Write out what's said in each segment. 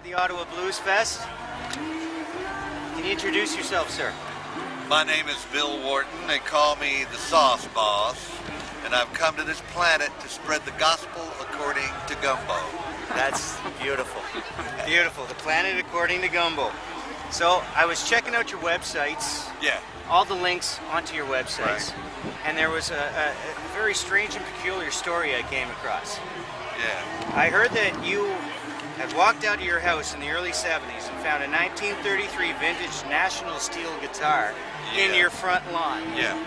at the Ottawa Bluesfest. Can you introduce yourself, sir? My name is Bill Wharton. They call me the Sauce Boss, and I've come to this planet to spread the gospel according to Gumbo. That's beautiful. Beautiful. The planet according to Gumbo. So I was checking out your websites. Yeah. All the links onto your websites. Right. And there was a very strange and peculiar story I came across. Yeah. I heard that you had walked out of your house in the early 70s and found a 1933 vintage National steel guitar in your front lawn. Yeah.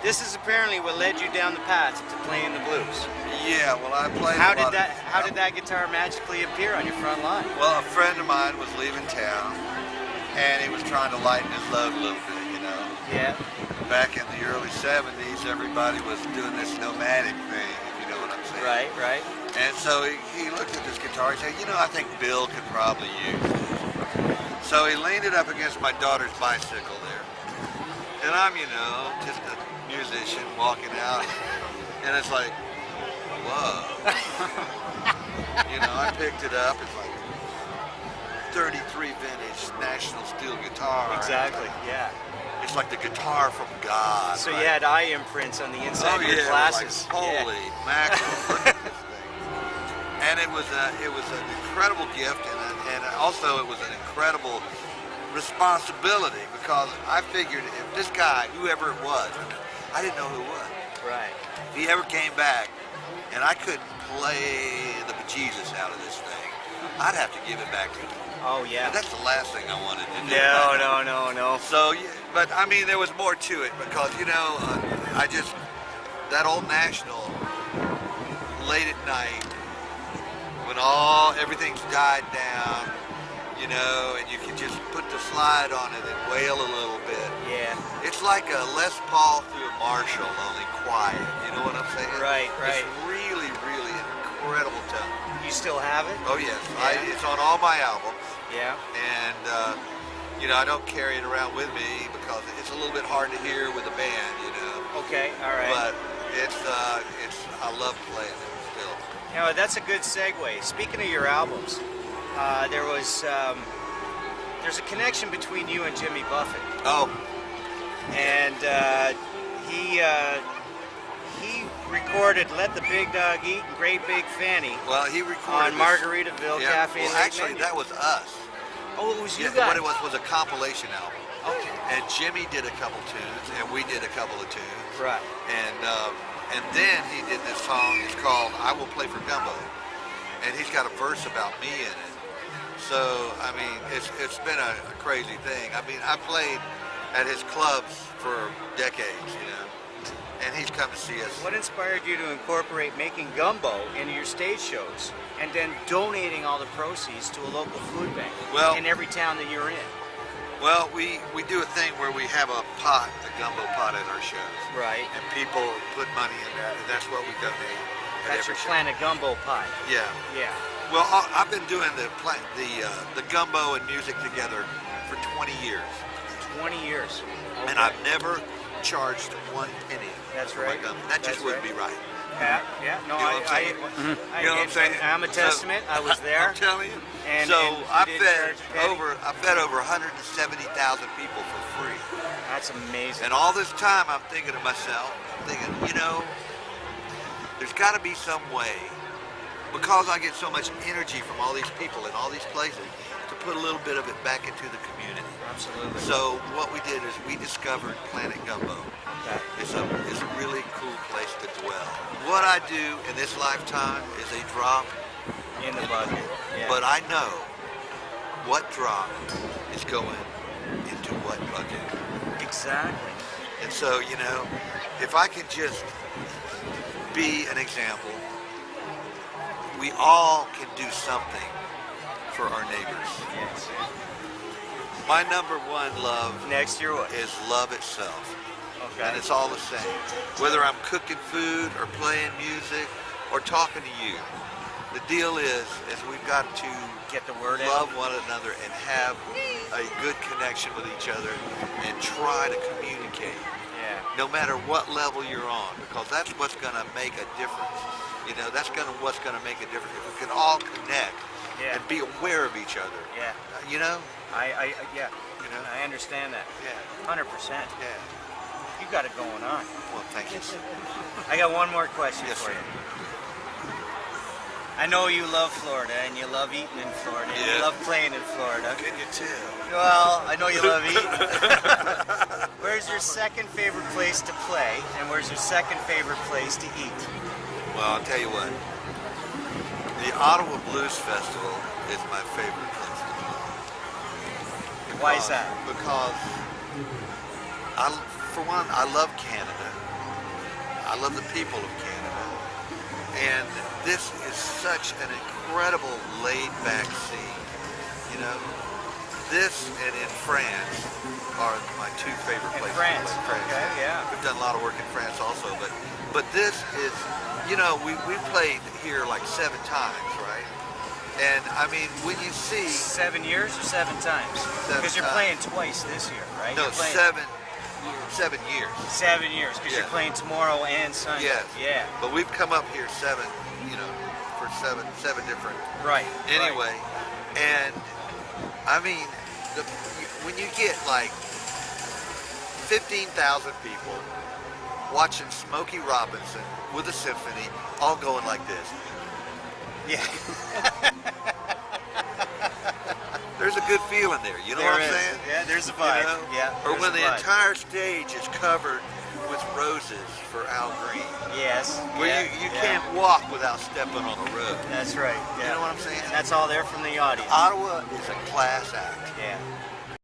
This is apparently what led you down the path to playing the blues. Yeah, well, I played How did that guitar magically appear on your front lawn? Well, a friend of mine was leaving town, and he was trying to lighten his load a little bit, you know. Yeah. Back in the early 70s, everybody was doing this nomadic thing, if you know what I'm saying. Right, right. And so he looked at this guitar, he said, you know, I think Bill could probably use it. So he leaned it up against my daughter's bicycle there. And I'm, you know, just a musician walking out, and it's like, whoa. You know, I picked it up, it's like 33 vintage National steel guitar. Exactly, yeah. It's like the guitar from God. So right? you had eye imprints on the inside of your glasses. Like, holy mackerel, look at this thing. And it was an incredible gift, and also it was an incredible responsibility, because I figured if this guy, whoever it was, I didn't know who it was. Right. If he ever came back and I couldn't play the bejesus out of this thing, I'd have to give it back to him. Oh yeah. And that's the last thing I wanted to do. No. So, yeah, but I mean, there was more to it, because, you know, that old National, late at night, when everything's died down, you know, and you can just put the slide on it and wail a little bit. Yeah. It's like a Les Paul through a Marshall, only quiet. You know what I'm saying? Right. It's really, really an incredible tone. You still have it? Oh yes, Yeah. it's on all my albums. Yeah. And you know, I don't carry it around with me because it's a little bit hard to hear with a band, you know. Okay, all right. But I love playing it still. Now that's a good segue. Speaking of your albums, there's a connection between you and Jimmy Buffett. Oh. And he recorded "Let the Big Dog Eat" and "Great Big Fanny" Well, he recorded on Margaritaville Cafe. Well, and actually, Menu. that was us. Oh, it was you Yeah, guys. what it was a compilation album. Okay. And Jimmy did a couple tunes, and we did a couple of tunes. Right. And then he did this song. It's called "I Will Play for Gumbo," and he's got a verse about me in it. So I mean, it's been a crazy thing. I mean, I played at his clubs for decades, you know, and he's come to see us. What inspired you to incorporate making gumbo into your stage shows and then donating all the proceeds to a local food bank in every town that you're in? Well, we do a thing where we have a pot, a gumbo pot at our shows. Right. And people put money in that, and that's what we donate. That's your Planet Gumbo pie. Yeah. Yeah. Well, I've been doing the gumbo and music together for 20 years. 20 years. Okay. And I've never charged one penny. That's for right. my gumbo. That just wouldn't be right. Yeah. No, You know what I'm saying? You know what I'm saying? I'm a testament. I was there. I'm telling you. And, so and I you fed didn't charge a penny? I fed over 170,000 people for free. That's amazing. And all this time I'm thinking to myself, you know, there's got to be some way, because I get so much energy from all these people in all these places, to put a little bit of it back into the community. Absolutely. So what we did is we discovered Planet Gumbo. It's a really cool place to dwell. What I do in this lifetime is a drop in the bucket. Yeah. But I know what drop is going into what bucket. Exactly. And so, you know, if I can just be an example, we all can do something for our neighbors. Yes. My number one love Next year what? is love itself. Okay. And it's all the same. Whether I'm cooking food or playing music or talking to you, the deal is we've got to get the word love out. one another and have a good connection with each other and try to communicate. Yeah. No matter what level you're on, because that's what's going to make a difference. You know, that's what's going to make a difference. If we can all connect Yeah. and be aware of each other. Yeah. You know? Yeah. You know? I understand that. Yeah. 100%. Yeah. You got it going on. Well, thank you. I got one more question Yes, for sir. you. I know you love Florida and you love eating in Florida and you Yeah. love playing in Florida. Can you tell? Well, I know you love eating. Where's your second favorite place to play and where's your second favorite place to eat? Well, I'll tell you what. The Ottawa Blues Festival is my favorite place to play. Why is that? Because, for one, I love Canada. I love the people of Canada. And this is such an incredible laid-back scene. You know, this and in France are my two favorite places. France, to play. okay, yeah. We've done a lot of work in France also, but this is, you know, we played here like 7 times, right? And I mean, when you see 7 years or 7 times? Because you're playing twice this year, right? no, You're playing 7 years. 7 years, because Yeah. you're playing tomorrow and Sunday. Yes. Yeah. But we've come up here 7, you know, for seven different. Right. Anyway, and I mean, when you get like 15,000 people watching Smokey Robinson with a symphony, all going like this. Yeah. There's a good feeling there. You know There what I'm is. saying? Yeah, there's a vibe. You know? Yeah. Or there's when a the vibe. entire stage is covered with roses for Al Green. Yes. Where yeah, you yeah. can't walk without stepping on a rug. That's right. Yeah. You know what I'm saying? And that's all there from the audience. Ottawa is a class act. Yeah.